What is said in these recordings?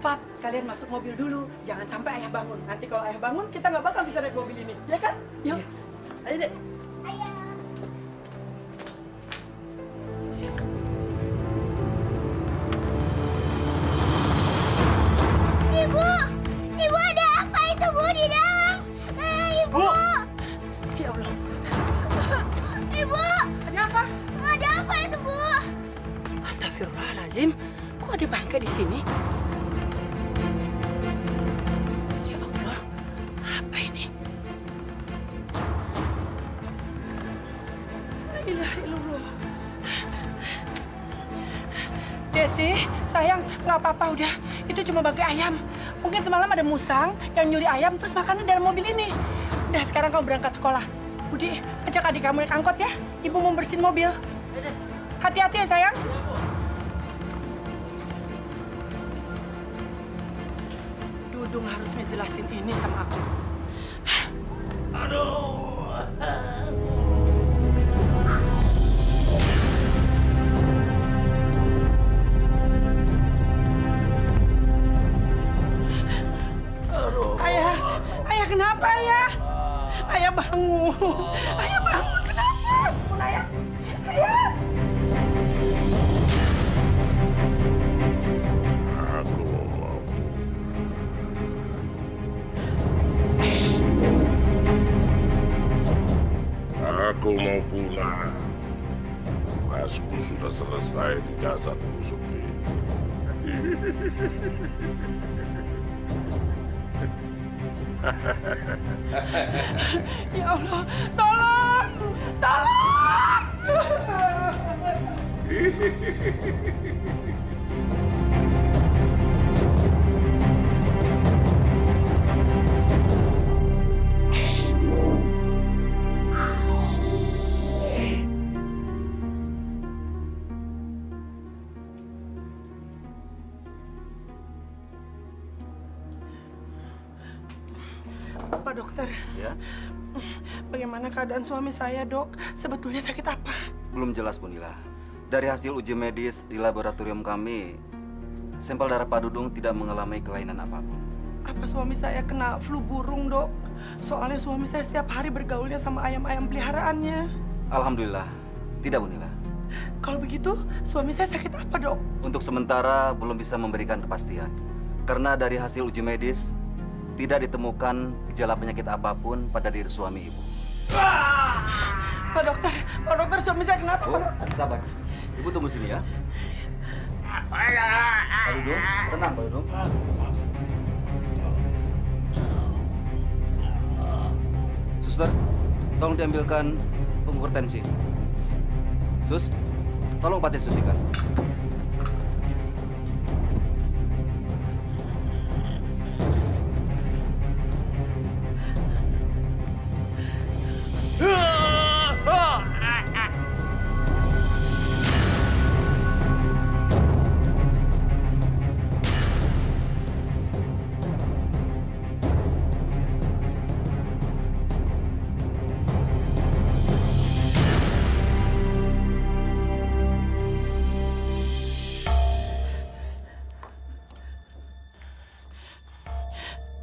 cepat kalian masuk mobil dulu. Jangan sampai ayah bangun. Nanti kalau ayah bangun, kita nggak bakal bisa naik mobil ini. Ya kan? Yuk. Ayo deh. Ibu! Ibu, ada apa itu, Bu, di dalam? Ibu! Bu! Ya Allah. Ibu! Ada apa? Ada apa itu, Bu? Astagfirullahaladzim. Kok ada bangkai di sini? Ya Allah. Apa ini? La ilaha illallah. Desi, sayang, nggak apa-apa udah. Itu cuma bangkai ayam. Mungkin semalam ada musang yang nyuri ayam terus makannya dalam mobil ini. Udah, sekarang kamu berangkat sekolah. Budi, ajak adik kamu naik angkot ya. Ibu mau bersihin mobil. Hati-hati ya, sayang. Dudung harus ngejelasin ini sama aku. Aduh. Ayah kenapa ayah? Ayah bangun. Ayah bangun, kenapa? Bangun ayah. Ayah. Aku mau pulang. Tugasku sudah selesai di jasadmu, Supri. Ya Allah, tolong! Tolong! Pak dokter, Ya, bagaimana keadaan suami saya, Dok? Sebetulnya sakit apa? belum jelas, Bu Nila. Dari hasil uji medis di laboratorium kami, sampel darah Pak Dudung tidak mengalami kelainan apapun. Apa suami saya kena flu burung, Dok? Soalnya suami saya setiap hari bergaulnya sama ayam-ayam peliharaannya. Alhamdulillah, tidak, Bu Nila. Kalau begitu, suami saya sakit apa, Dok? Untuk sementara belum bisa memberikan kepastian. Karena dari hasil uji medis, tidak ditemukan gejala penyakit apapun pada diri suami Ibu. Pak dokter, suami saya kenapa, Bu, Pak dokter? sabar. Ibu tunggu sini ya. Pak Dudung, tenang Pak Dudung. Suster, tolong diambilkan pengukur tensi. Sus, tolong obatin suntikan.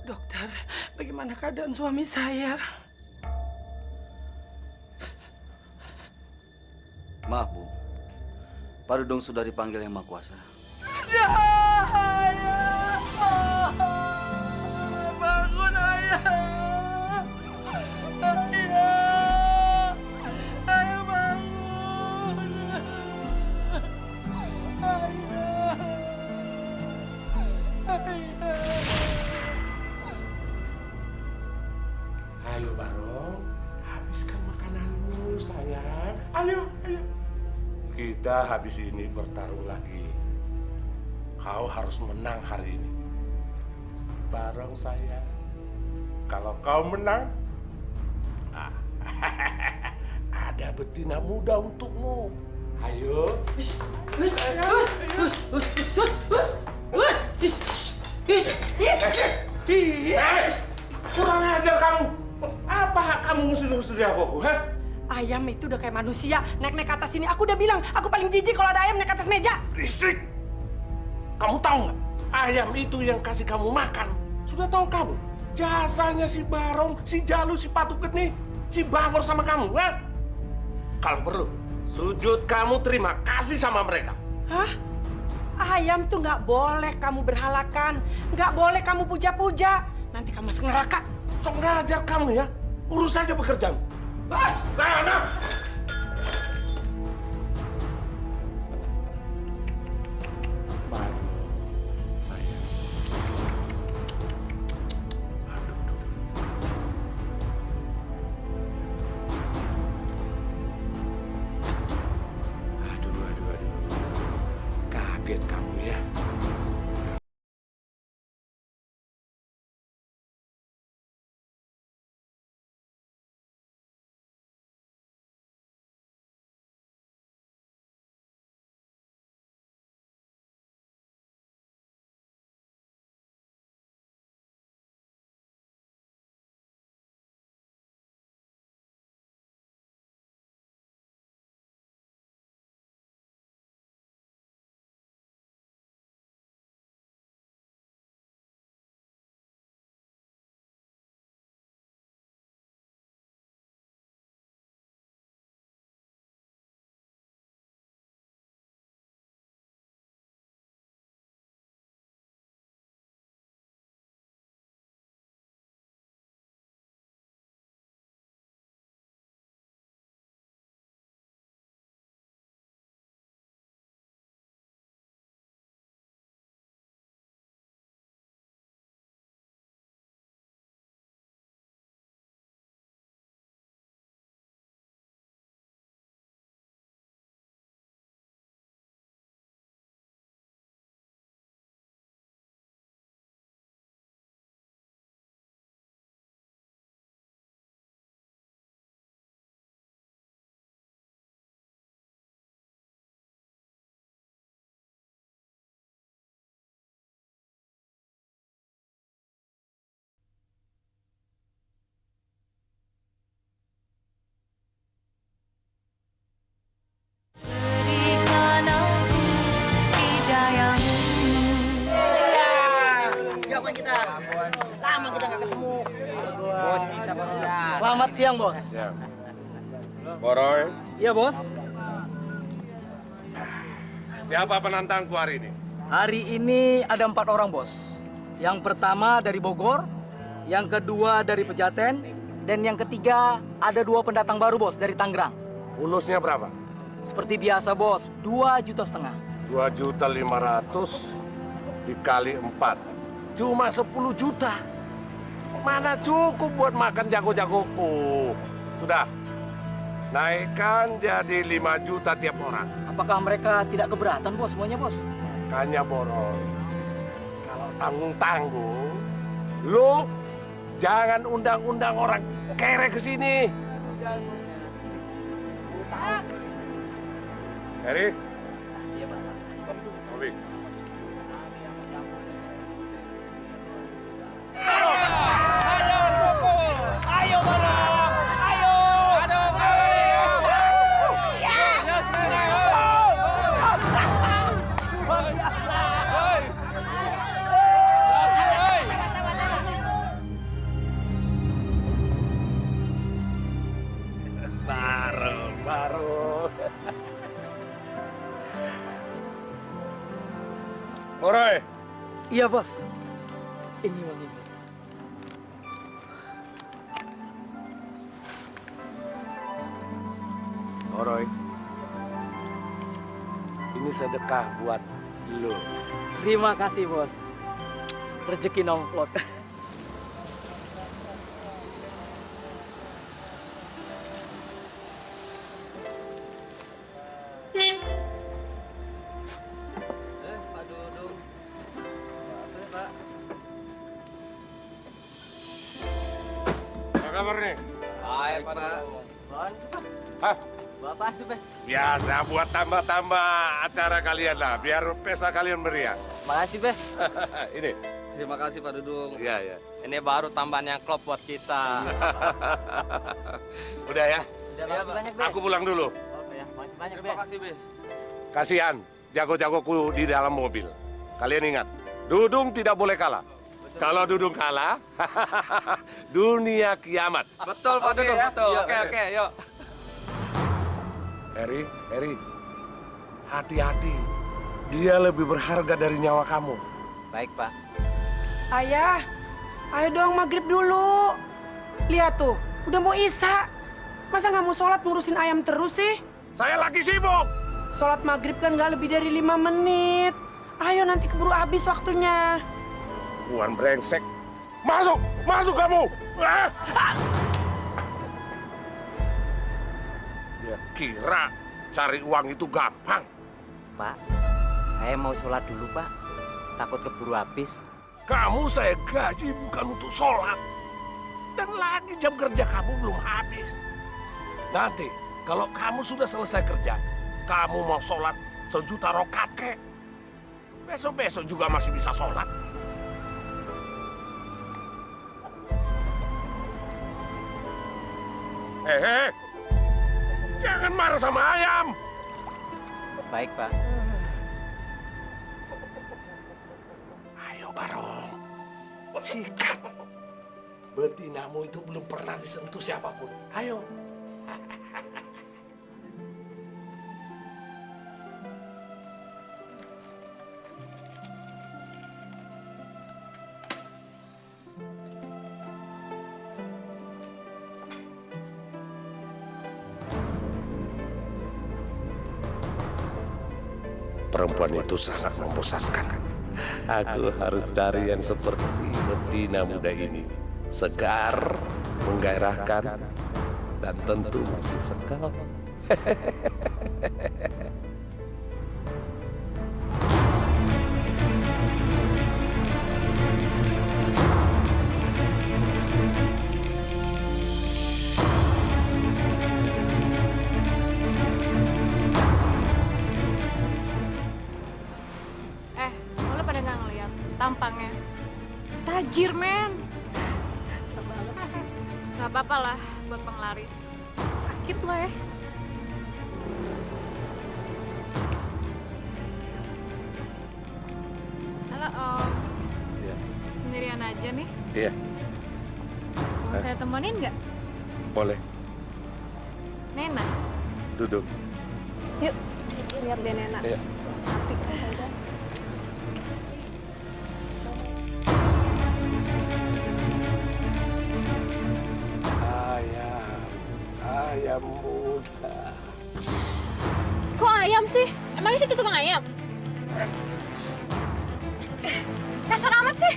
Dokter, bagaimana keadaan suami saya? Maaf, Bu. Pak Dudung sudah dipanggil Yang Maha Kuasa. Bangun, ayah! Ayah! Ayah bangun! Ayah! Ayah! Ayo Barong, habiskan makananmu sayang. Ayo. Kita habis ini bertarung lagi. Kau harus menang hari ini. Barong sayang, kalau kau menang, ada betina muda untukmu. Ayo. Kurang ajar kamu. Apa hak kamu ngusir-ngusir aku, ha? Ayam itu udah kayak manusia, naik-naik ke atas sini. Aku udah bilang, aku paling jijik kalau ada ayam naik ke atas meja. Risik. Kamu tahu nggak? Ayam itu yang kasih kamu makan. Sudah tahu kamu? Jasanya si Barong, si Jalu, si Patu Geni, si Bangor sama kamu, ha? Kalau perlu, sujud kamu terima kasih sama mereka. Hah? Ayam tuh nggak boleh kamu berhalakan, nggak boleh kamu puja-puja. Nanti kamu masuk neraka. Sok ngajar kamu ya. Urus saja pekerjaan. Bos, sana. Baru saya. Aduh. Kaget kamu ya. Selamat siang, Bos. Ya. Boroy, Iya, Bos. siapa penantangku hari ini? Hari ini ada 4 orang, Bos. Yang pertama dari Bogor, yang kedua dari Pejaten, dan yang ketiga ada 2 pendatang baru, Bos, dari Tangerang. Ulusnya berapa? Seperti biasa, Bos, 2,5 juta. 2.500.000 dikali 4. Cuma 10 juta. Mana cukup buat makan jago-jagoku. Sudah. Naikkan jadi 5 juta tiap orang. Apakah mereka tidak keberatan, Bos, semuanya, Bos? Makanya Boroy, kalau tanggung-tanggung, lu jangan undang-undang orang kere ke sini. Heri? Iya, Pak. Obi. Ayo, Barang! Ayo! Baru. Boroy, Iya, Bos. Ini uangnya, Bos. Boroy. Ini sedekah buat lu. Terima kasih, Bos. Rezeki nomplok. Pak Dudung. Pak. Apa kabar nih? Baik, Pak Dudung. Hah? Bapak tuh, Pak. Biasa buat tambah-tambah acara kalian lah, biar pesta kalian meriah. Makasih, Pak. Ini. Terima kasih, Pak Dudung. Iya. Ini baru tambahan yang klop buat kita. Udah ya, Udah, banyak, Be. aku pulang dulu. Oke, ya. Masih banyak, Be. Terima kasih, Be. Kasihan jago-jagoku di dalam mobil. Kalian ingat, Dudung tidak boleh kalah. Kalau Dudung kalah, dunia kiamat. Betul Pak Dudung, betul. Oke, yuk. Eri, hati-hati. Dia lebih berharga dari nyawa kamu. Baik, Pak. Ayah, ayo dong maghrib dulu. Lihat tuh, udah mau isya. Masa nggak mau sholat ngurusin ayam terus sih? Saya lagi sibuk. Sholat maghrib kan nggak lebih dari 5 menit. Ayo nanti keburu habis waktunya. Puan brengsek. Masuk kamu. Ah! Dia kira cari uang itu gampang. Pak, saya mau sholat dulu, Pak. Takut keburu habis. Kamu saya gaji bukan untuk sholat. Dan lagi jam kerja kamu belum habis. Nanti, kalau kamu sudah selesai kerja, kamu mau sholat 1.000.000 rokat kek. Besok-besok juga masih bisa sholat. Jangan marah sama ayam. Baik, Pak. Ayo Barong, sikat. Betinamu itu belum pernah disentuh siapapun. Ayo. Perempuan itu sangat membosankan. Aku harus cari yang seperti betina muda ini. Segar, menggairahkan, dan tentu masih sekal. Lo pada nggak ngeliat tampangnya? Tajir, men. Gak apa-apa lah buat penglaris. Sakit lo ya. Halo Om. Iya. Sendirian aja nih. Iya, Mau saya temenin nggak? boleh. Nena. Duduk. Yuk. Lihat deh Nena. Iya. Cantik kan, Tante? Ayam muda. Kok ayam sih? Emangnya situ tukang ayam? Kasar amat sih.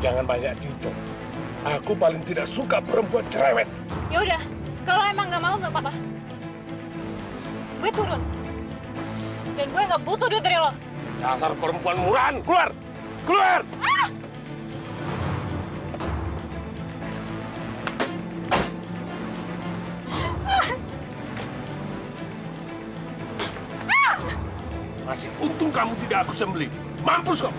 Jangan banyak cinta. Aku paling tidak suka perempuan cerewet. Ya udah, kalau emang nggak mau nggak apa-apa. Gue turun. Dan gue nggak butuh duit dari lo. Dasar perempuan murahan, keluar! Keluar! Masih untung kamu tidak aku sembelih. Mampus kau!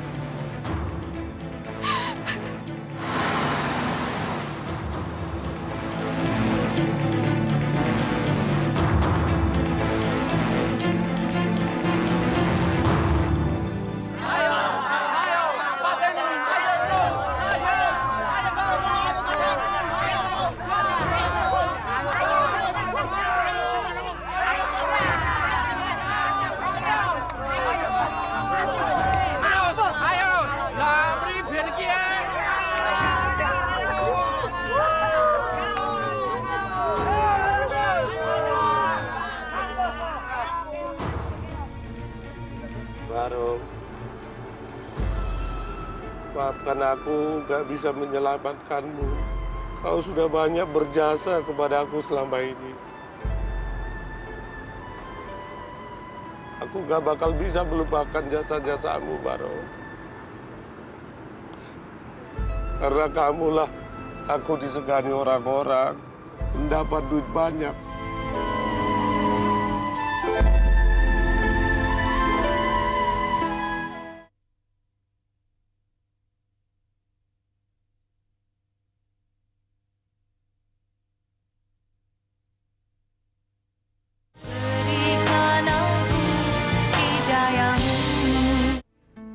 Barong, maafkan aku gak bisa menyelamatkanmu. Kau sudah banyak berjasa kepada aku selama ini. Aku gak bakal bisa melupakan jasa-jasamu, Barong. Karena kamulah aku disegani orang-orang, mendapat duit banyak.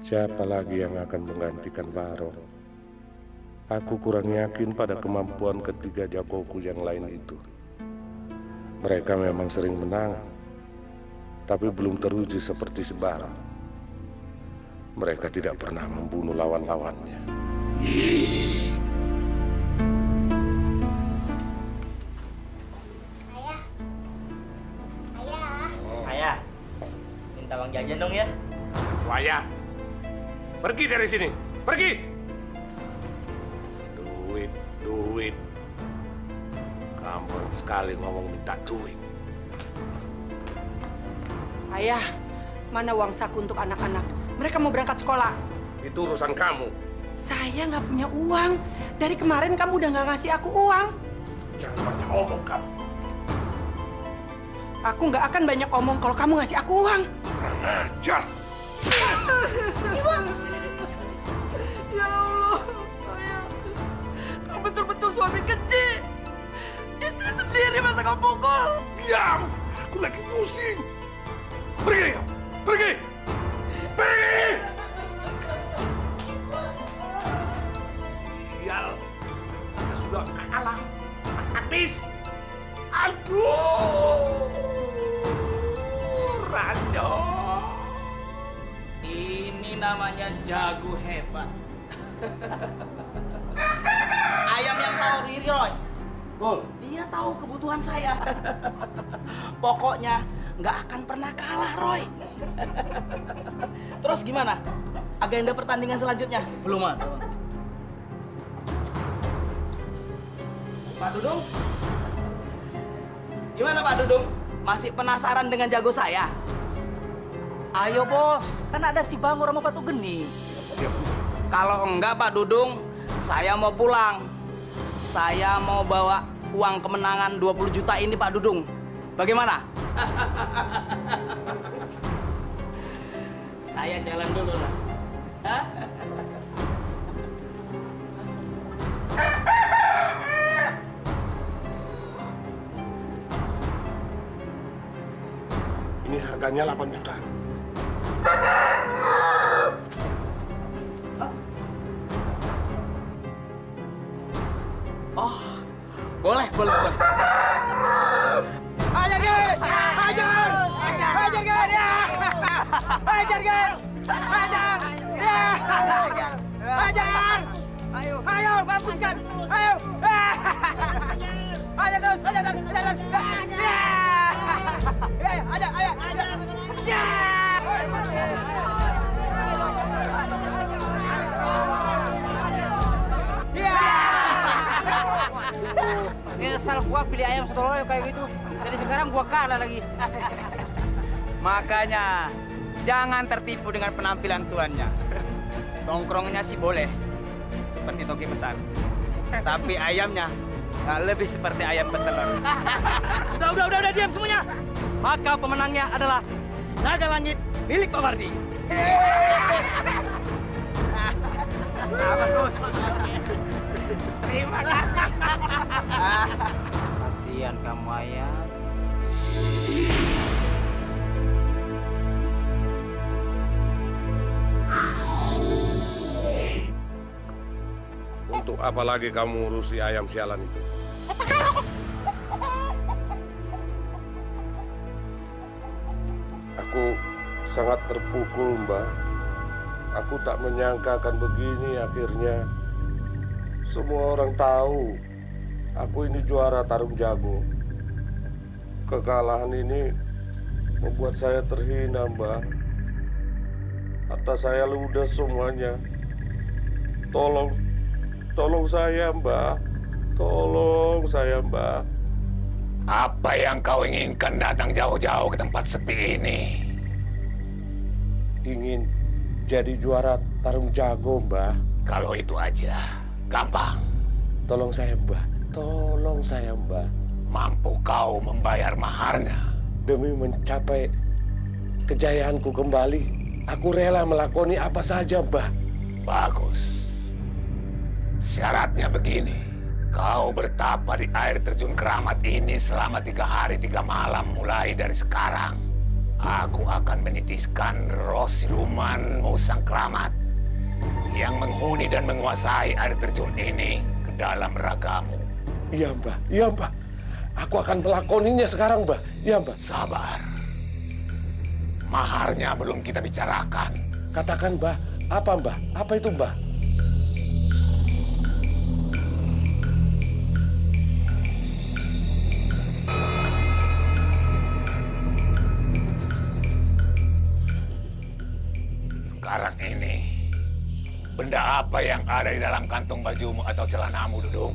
Siapa lagi yang akan menggantikan Barong? Aku kurang yakin pada kemampuan ketiga jagoku yang lain itu. Mereka memang sering menang, tapi belum teruji seperti si Barong. Mereka tidak pernah membunuh lawan-lawannya. Ayah, minta uang jajan dong ya. Waya, pergi dari sini. Pergi. Duit. Gampang sekali ngomong minta duit. Ayah, mana uang saku untuk anak-anak? Mereka mau berangkat sekolah. Itu urusan kamu. Saya nggak punya uang. Dari kemarin kamu udah nggak ngasih aku uang. Jangan banyak omong kamu. Aku nggak akan banyak omong kalau kamu ngasih aku uang. Kurang ajar. Ya Allah, ayah. Kamu betul-betul suami keji. Istri sendiri masa kamu pukul. Diam. Aku lagi pusing. Pergi. Pergi. Pergi. Sial. Saya sudah kalah. Habis. Aduh. Rajo. Ini namanya jago hebat. Ayam yang tahu diri, Roy. Dia tahu kebutuhan saya. Pokoknya nggak akan pernah kalah, Roy. Terus gimana? Agenda pertandingan selanjutnya? Belum ada. Pak Dudung? Gimana Pak Dudung? Masih penasaran dengan jago saya? Ayo bos, kan ada si Bangor sama Batu Geni. Kalau enggak Pak Dudung, saya mau pulang. Saya mau bawa uang kemenangan 20 juta ini Pak Dudung. Bagaimana? Saya jalan dulu lah. Ini harganya 8 juta. Oh, boleh. Ajar, Gen! Ajar! Ajar, Gen! Ya! Ajar, Gen! Ajar! Ya! Ajar! Ayo, bagus, Gen! Ayo! Ajar terus! Ajar! Ya! Ajar! Ya! Nyesal gua pilih ayam setoloyo kayak gitu. Jadi sekarang gua kalah lagi. Makanya jangan tertipu dengan penampilan tuannya. Tongkrongnya sih boleh seperti toki besar. Tapi ayamnya nggak lebih seperti ayam petelur. Udah diam semuanya. Maka pemenangnya adalah Naga Langit milik Pak Mardi. Selamat bos. Terima kasih. Kasihan kamu ayam. Untuk apa lagi kamu urusi ayam sialan itu? Aku sangat terpukul, Mbak. Aku tak menyangka akan begini akhirnya. Semua orang tahu aku ini juara tarung jago. Kekalahan ini membuat saya terhina, Mbak. Atas saya ludes semuanya. Tolong saya, Mbak. Tolong saya, Mbak. Apa yang kau inginkan datang jauh-jauh ke tempat sepi ini? Ingin jadi juara tarung jago, Mbak. Kalau itu aja, gampang. Tolong saya, Mbak. Tolong saya, Mbak. Mampu kau membayar maharnya? Demi mencapai kejayaanku kembali, aku rela melakoni apa saja, Mbak. Bagus. Syaratnya begini. Kau bertapa di air terjun Keramat ini selama 3 hari 3 malam mulai dari sekarang. Aku akan menitiskan roh siluman musang keramat yang menghuni dan menguasai air terjun ini ke dalam ragamu. Iya, Mbah. Iya, Mbah. Aku akan melakoninya sekarang, Mbah. Iya, Mbah. Sabar. Maharnya belum kita bicarakan. Katakan, Mbah. Apa, Mbah? Apa itu, Mbah? Sekarang ini, benda apa yang ada di dalam kantong bajumu atau celanamu, Dudung?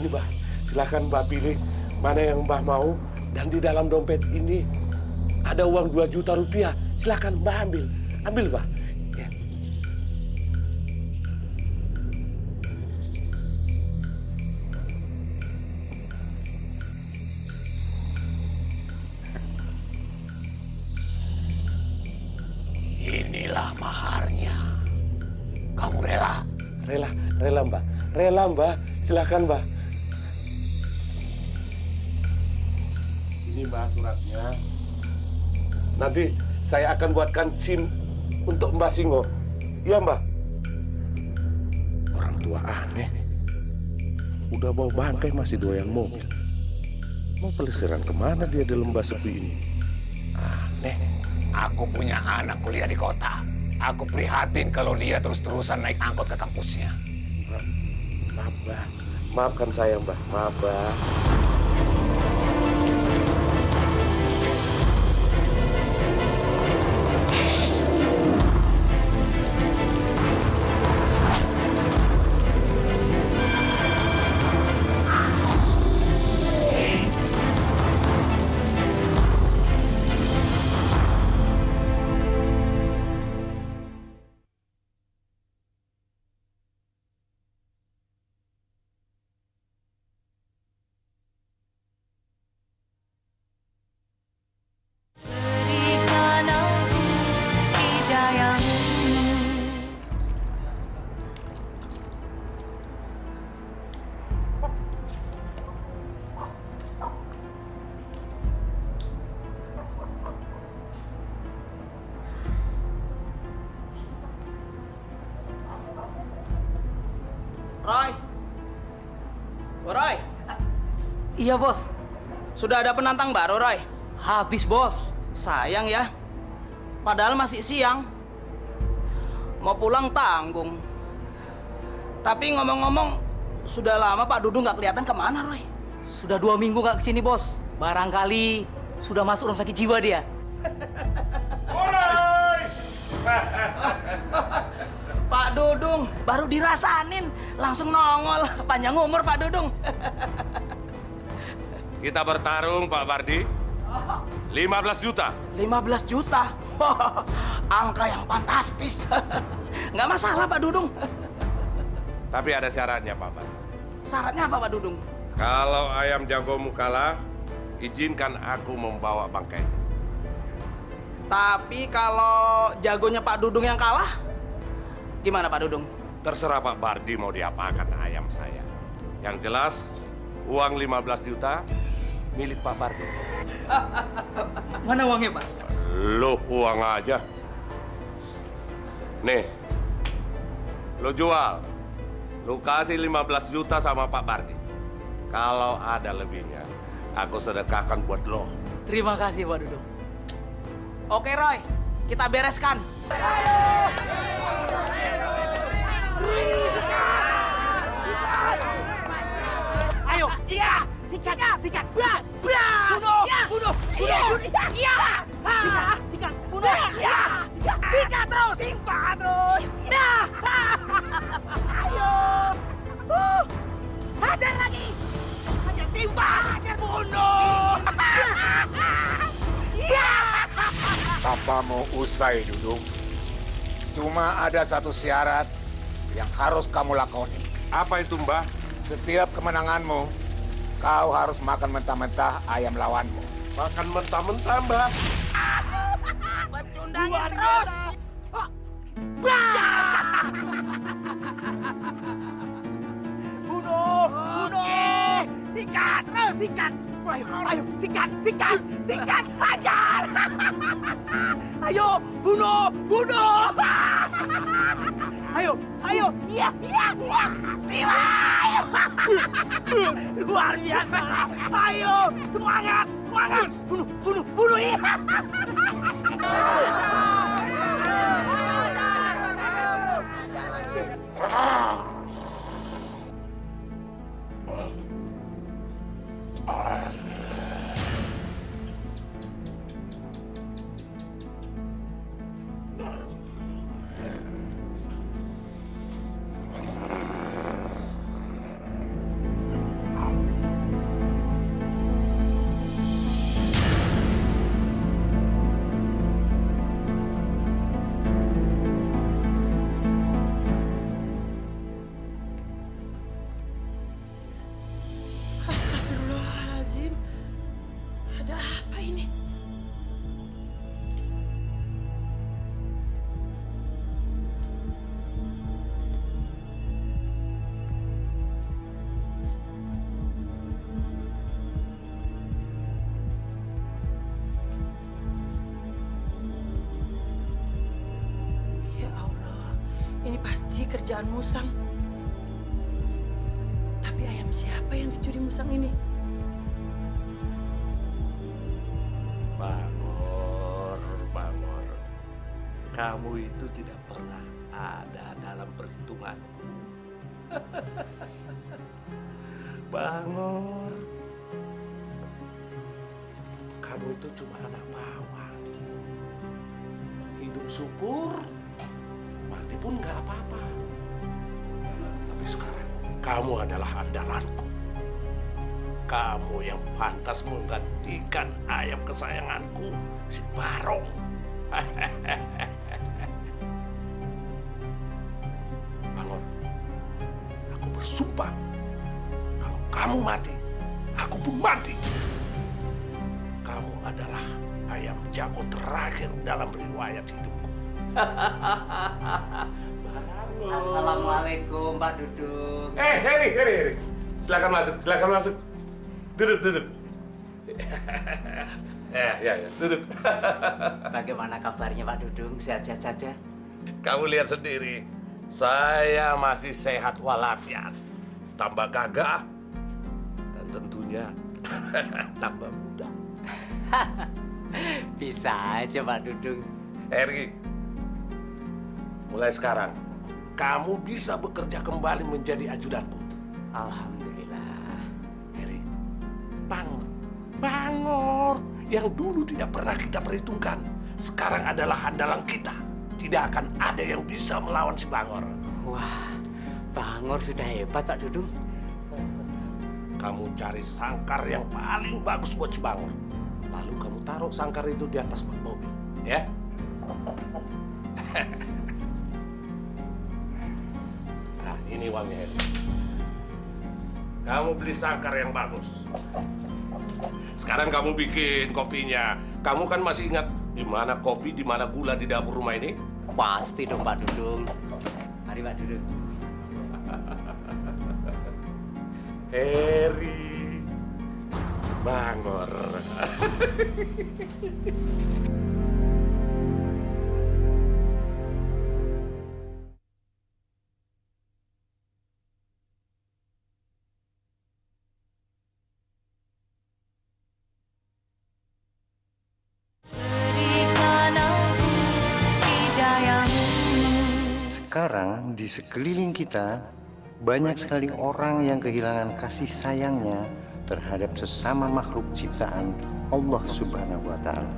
Ini, Mbah. Silakan Mbah pilih mana yang Mbah mau. Dan di dalam dompet ini ada uang 2 juta rupiah. Silakan Mbah ambil. Ambil, Mbah. Ya. Inilah maharnya. Kamu rela? Rela, Mbah. Rela, Mbah. Silakan, Mbah. Ini, Mbah, suratnya. Nanti saya akan buatkan SIM untuk Mbah Singo. Iya, Mbah. Orang tua aneh. Udah bawa bangkai masih doyan mobil. Mau pelesiran kemana dia di lembah sepi ini? Aneh. Aku punya anak kuliah di kota. Aku prihatin kalau dia terus-terusan naik angkot ke kampusnya. Maaf, Mbah. Maafkan saya, Mbah. Maaf, Mbah. Roy. Iya, Bos. Sudah ada penantang baru, Roy. Habis, Bos. Sayang ya. Padahal masih siang. Mau pulang tanggung. Tapi ngomong-ngomong, sudah lama Pak Dudung nggak kelihatan kemana, Roy? Sudah 2 minggu nggak kesini, Bos. Barangkali sudah masuk rumah sakit jiwa dia. Pak Dudung, baru dirasanin, langsung nongol. Panjang umur Pak Dudung. Kita bertarung, Pak Bardi. 15 juta. 15 juta? Angka yang fantastis. Nggak masalah Pak Dudung. Tapi ada syaratnya, Pak Bardi. Syaratnya apa Pak Dudung? Kalau ayam jagomu kalah, izinkan aku membawa bangkai. Tapi kalau jagonya Pak Dudung yang kalah, gimana Pak Dudung? Terserah Pak Bardi mau diapakan ayam saya. Yang jelas, uang 15 juta milik Pak Bardi. Mana uangnya, Pak? Loh, uang aja. Nih, lo jual. Lo kasih 15 juta sama Pak Bardi. Kalau ada lebihnya, aku sedekahkan buat lo. Terima kasih Pak Dudung. Oke Roy, kita bereskan. Ayo, sikat, sikat, sikat, bunuh, bunuh, bunuh, bunuh, sikat, sikat, bunuh, sikat terus, simpan terus. Nah, ayo, hajar lagi, hajar timpa, hajar bunuh. Papamu usai, Dudung. Cuma ada satu syarat yang harus kamu lakoni. Apa itu, Mbah? Setiap kemenanganmu, kau harus makan mentah-mentah ayam lawanmu. Makan mentah-mentah, Mbah. Pecundangin terus. sikat. Ayo, ayo, sikat, sikat, sikat, hajar. Ayo, bunuh, bunuh. Ayo, ayo, iya, iya, iya. Siwai. Luar biasa. Ayo, semangat, semangat. Bunuh, bunuh, bunuh. Iya. Astagfirullahaladzim. Ada apa ini? Ya Allah, ini pasti kerjaan Musang. Tapi ayam siapa yang dicuri Musang ini? Bangor, Bangor. Kamu itu tidak pernah ada dalam perhitunganku. Bangor. Kamu itu cuma anak bawang. Hidup syukur, mati pun nggak apa-apa. Tapi sekarang, kamu adalah andalanku. Kamu yang pantas menggantikan ayam kesayanganku, si Barong. Bangor, aku bersumpah, kalau kamu mati, aku pun mati. Kamu adalah ayam jago terakhir dalam riwayat hidupku. Bangor. Assalamualaikum, Pak Dudung. Heri. Silakan masuk, silakan masuk. Duduk. Ya, duduk. Bagaimana kabarnya Pak Dudung? Sehat-sehat saja? Kamu lihat sendiri, saya masih sehat walafiat, tambah gagah, dan tentunya tambah muda. Bisa aja Pak Dudung. Heri, mulai sekarang, kamu bisa bekerja kembali menjadi ajudanku. Alhamdulillah. Heri, Bangor yang dulu tidak pernah kita perhitungkan, sekarang adalah andalan kita. Tidak akan ada yang bisa melawan si Bangor. Wah, Bangor sudah hebat Pak Dudung. Kamu cari sangkar yang paling bagus buat si Bangor. Lalu kamu taruh sangkar itu di atas bak mobil, ya? Nah, ini uangnya, Heri. Kamu beli sangkar yang bagus. Sekarang kamu bikin kopinya. Kamu kan masih ingat di mana kopi, di mana gula di dapur rumah ini? Pasti dong Pak Dudung. Mari Pak Dudung. Heri, Bangor. Sekarang di sekeliling kita banyak sekali orang yang kehilangan kasih sayangnya terhadap sesama makhluk ciptaan Allah Subhanahu wa Ta'ala.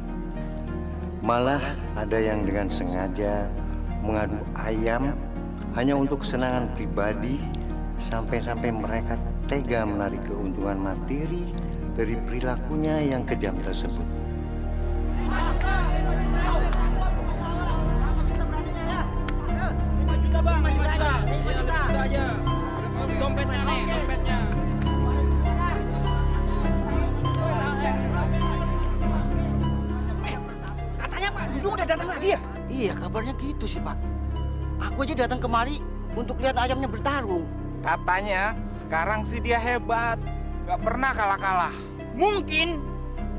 Malah ada yang dengan sengaja mengadu ayam hanya untuk kesenangan pribadi, sampai-sampai mereka tega menarik keuntungan materi dari perilakunya yang kejam tersebut. Dompetnya nih, dompetnya. Katanya Pak Dudung udah datang lagi ya? Iya, kabarnya gitu sih, Pak. Aku aja datang kemari untuk lihat ayamnya bertarung. Katanya sekarang sih dia hebat. Gak pernah kalah-kalah. Mungkin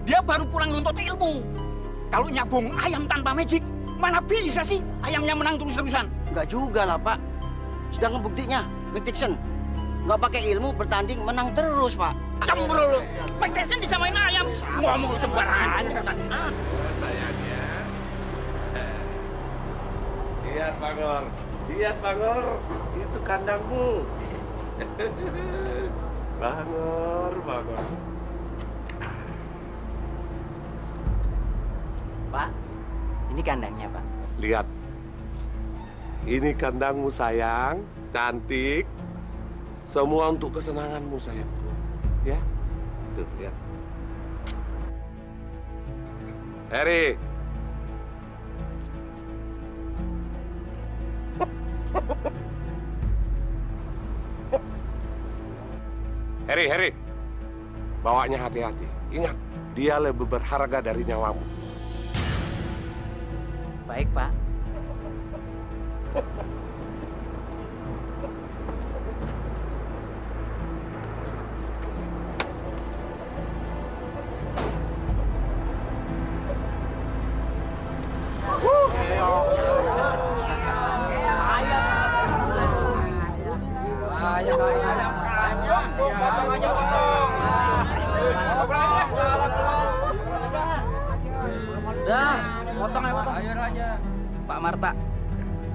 dia baru pulang nuntut ilmu. Kalau nyabung ayam tanpa magic, mana bisa sih ayamnya menang terus-terusan? Enggak juga lah, Pak. Sedangkan buktinya, Mike Tyson nggak pakai ilmu bertanding menang terus, Pak. Sembrono, Mike Tyson disamain ayam. Ngomong sembarangan. Sayangnya. Lihat Bangor, lihat Bangor, itu kandangmu. Bangor, Bangor. Pak, ini kandangnya, Pak. Lihat, ini kandangmu sayang, cantik. Semua untuk kesenanganmu sayangku, ya. Tuh, lihat. Harry. Harry, bawanya hati-hati. Ingat, dia lebih berharga dari nyawamu. Baik, Pak. Pak Marta,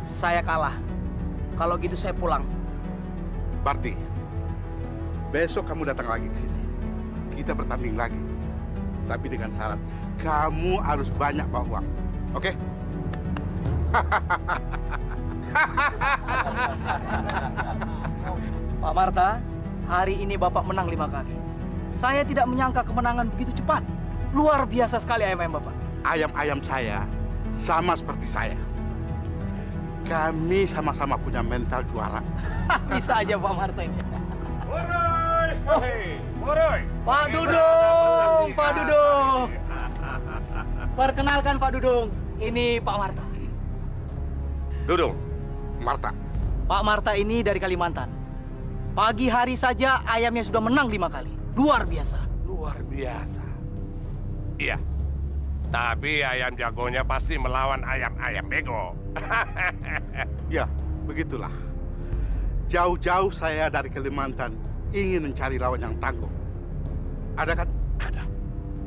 saya kalah. Kalau gitu saya pulang. Barti, besok kamu datang lagi ke sini. Kita bertanding lagi. Tapi dengan syarat, kamu harus banyak bawa uang. Oke? Pak Marta, hari ini Bapak menang 5 kali. Saya tidak menyangka kemenangan begitu cepat. Luar biasa sekali ayam-ayam Bapak. Ayam-ayam saya sama seperti saya. Kami sama-sama punya mental juara. Bisa aja Pak Marta ini. Moroy. Pak Dudung, Pak Dudung. Perkenalkan Pak Dudung, ini Pak Marta. Dudung. Marta. Pak Marta ini dari Kalimantan. Pagi hari saja ayamnya sudah menang 5 kali. Luar biasa. Luar biasa. Iya. Tapi ayam jagonya pasti melawan ayam-ayam bego. Ya, begitulah. Jauh-jauh saya dari Kalimantan ingin mencari lawan yang tangguh. Ada kan? Ada.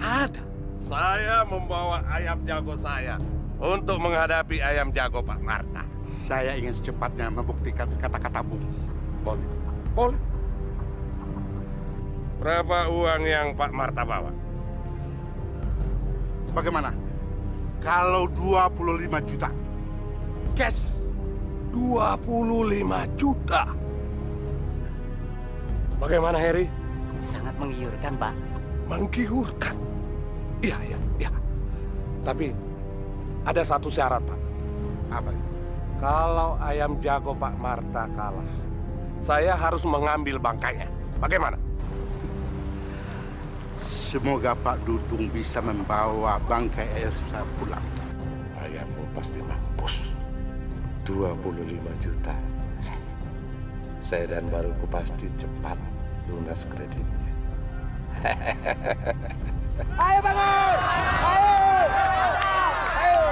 Ada. Saya membawa ayam jago saya untuk menghadapi ayam jago Pak Marta. Saya ingin secepatnya membuktikan kata-kata Bung. Boleh. Boleh. Berapa uang yang Pak Marta bawa? Bagaimana? Kalau 25 juta. Cash. 25 juta. Bagaimana, Harry? Sangat menggiurkan, Pak. Menggiurkan? Iya. Tapi ada satu syarat, Pak. Apa itu? Kalau ayam jago Pak Marta kalah, saya harus mengambil bangkainya. Bagaimana? Semoga Pak Dudung bisa membawa bangkai ayam saya pulang. Ayammu pasti mampus. 25 juta. Saya dan baruku pasti cepat lunas kreditnya. Ayo bangun! Ayo!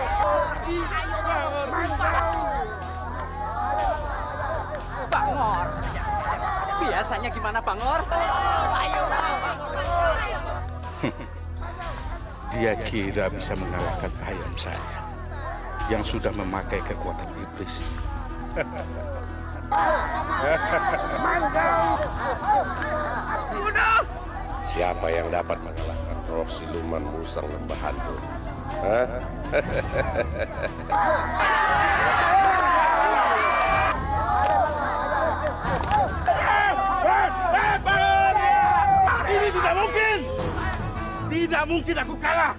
Bangor. Biasanya gimana Bangor? Ayo Bangor. Dia kira bisa mengalahkan ayam saya yang sudah memakai kekuatan iblis. Siapa yang dapat mengalahkan roh siluman musang lembah hantu? Hah? Ini tidak mungkin! Tidak mungkin aku kalah!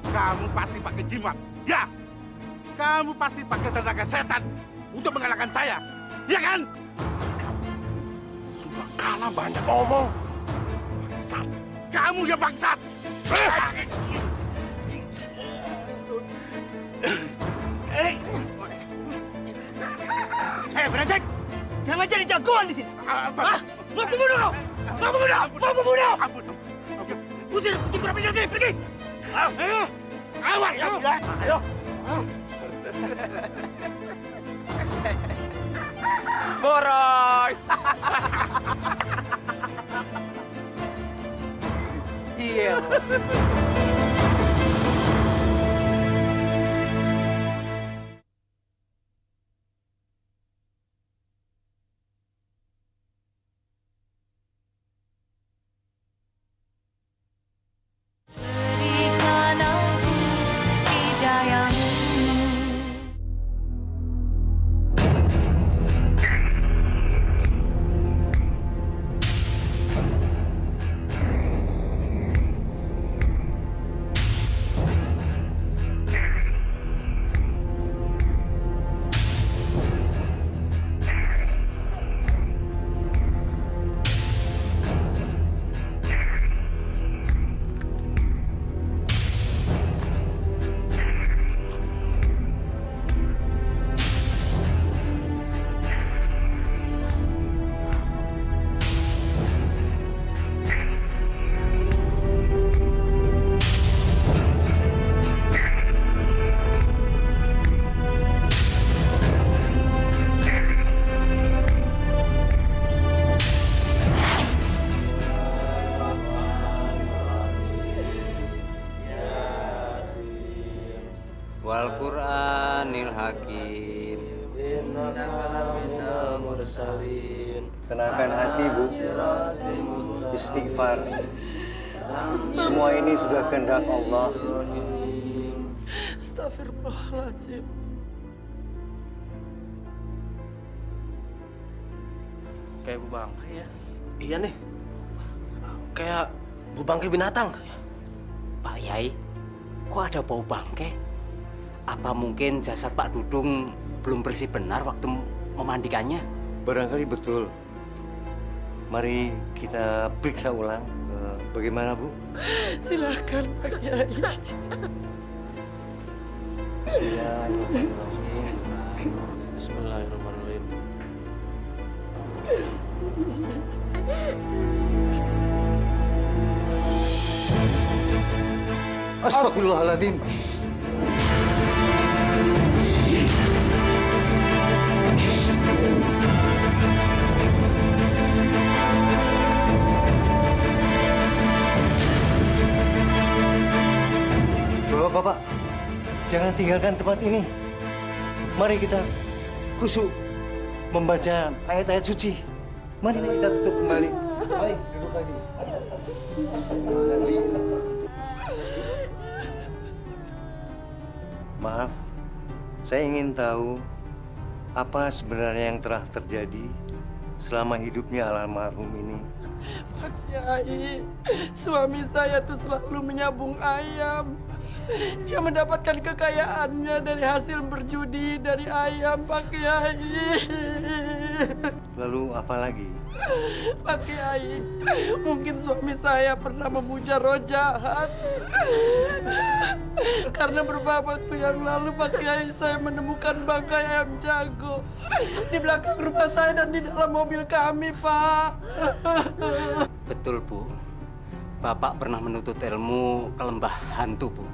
Kamu pasti pakai jimat. Ya! Kamu pasti pakai tenaga setan untuk mengalahkan saya. Ya kan? Sudah kalah banyak omong. Bangsat! Kamu yang bangsat! Hei, brengsek! Jangan jadi jagoan di sini. Hah? Mau kubunuh kau? Mau bunuh! Mau bunuh! Ampun. Usir putih kurang ajar sini, pergi! Ayo! Awas kamu ya! Ayo! Boroy. Iya. Berikan aku hidayahmu. Wal Qur'anil Hakim. Tenangkan hati, Bu. Istighfar. Semua ini sudah kehendak Allah. Astagfirullahaladzim. Kayak Bu Bangkai ya. Iya nih. Kayak bangkai binatang. Pak Yai, kok ada bau bangke? Apa mungkin jasad Pak Dudung belum bersih benar waktu memandikannya? Barangkali betul. Mari kita periksa ulang. Bagaimana, Bu? Silakan Pak Kiai. Bismillahirrahmanirrahim. Astagfirullahaladzim. Bapak-bapak, jangan tinggalkan tempat ini. Mari kita khusyuk membaca ayat-ayat suci. Mari kita tutup kembali. Mari duduk lagi. Maaf, saya ingin tahu apa sebenarnya yang telah terjadi selama hidupnya almarhum ini. Pak Kiai, suami saya tuh selalu menyabung ayam. Dia mendapatkan kekayaannya dari hasil berjudi dari ayam, Pak Kiai. Lalu apa lagi? Pak Kiai, mungkin suami saya pernah memuja roh jahat. Karena beberapa waktu yang lalu, Pak Kiai, saya menemukan bangkai ayam jago di belakang rumah saya dan di dalam mobil kami, Pak. Betul, Bu. Bapak pernah menuntut ilmu ke lembah hantu, Bu.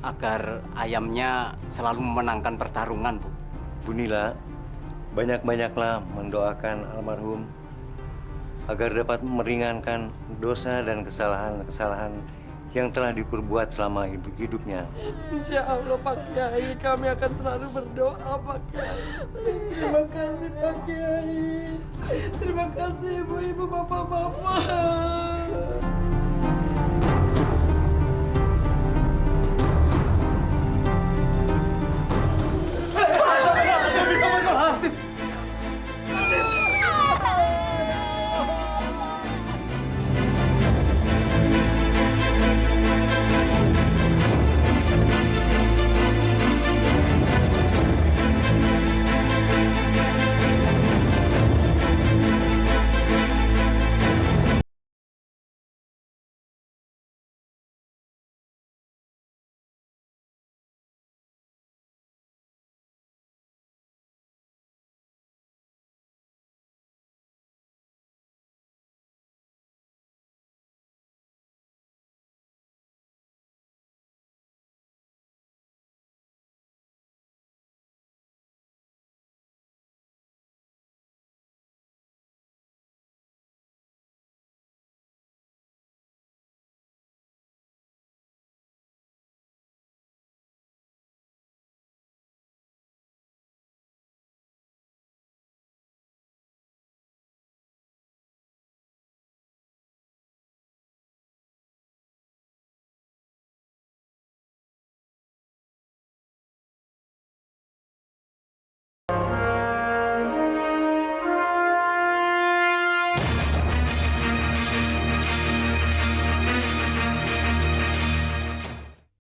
Agar ayamnya selalu memenangkan pertarungan, Bu. Bu Nila, banyak-banyaklah mendoakan almarhum agar dapat meringankan dosa dan kesalahan-kesalahan yang telah diperbuat selama hidupnya. Insya Allah, Pak Kiai, kami akan selalu berdoa, Pak Kiai. Terima kasih, Pak Kiai. Terima kasih, ibu-ibu, bapak-bapak.